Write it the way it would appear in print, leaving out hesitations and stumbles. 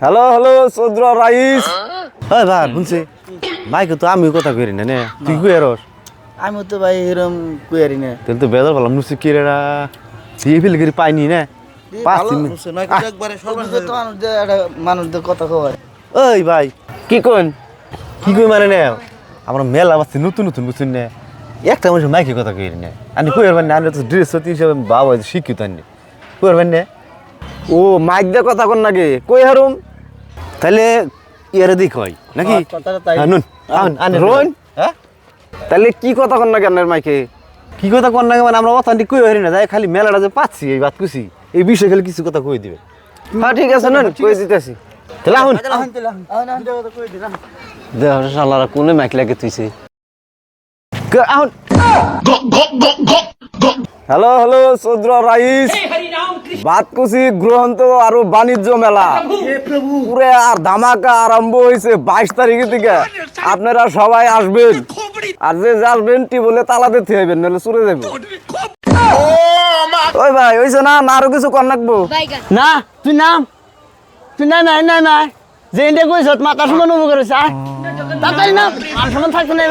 Hello hello চৌদ্র rice. ওই ভাই শুনছি মাইকে তো আমি কথা কই না তুই কই এরস আমি তো ভাই এরম কুয়ারি না তাহলে তো বেজার বললাম নুসি কি রে দিয়ে ফেলে গেলি পাইনি না পাঁচ তিন মানুষদের কথা কয় ওই ভাই কি কোন কি কই মানে না আমরা মেলা বাসছি নতুন নতুন বুঝছেন না একটা মানুষ মাইকে কথা কই না আমি কই পারবেন না আমি তো ড্রেস সত্যি হিসাবে বাবা শিক্ষিত আনি কই পারবেন না ও মাইক দিয়ে কথা কোন নাকি কই হারুম তাহলে ইয়ারে দিক হয় নাকি নুন আন রোন হ্যাঁ তাহলে কি কথা কোন নাকি আপনার মাইকে কি কথা কর না মানে আমরা অথান্টিক কই হারি না যাই খালি মেলাটা যে পাচ্ছি এই বাত কুছি এই বিষয়ে খালি কিছু কথা কই দিবে হ্যাঁ ঠিক আছে নুন কই দিতেছি তাহলে আহুন দেখ শালারা কোনে মাইক লাগে তুইছে আহুন হ্যালো হ্যালো চৌদ্র রাইস বাতকুচি গ্রহন্ত আর বাণিজ্য মেলা পুরে আর ধামাকা আরম্ভ হয়েছে 22 তারিখে থেকে আপনারা সবাই আসবেন আর যে আসবেন টিবলে তালা দিতে হইবেন নাহলে চুরে যাবে ওই ভাই হইছে না আরো কিছু কর নাকবো না তুই নাম তুই নাই যে ইন্ডিয়া কইছ মাথা সমান উপকার হইছে তাড়াতাড়ি না আর সমান থাকছ না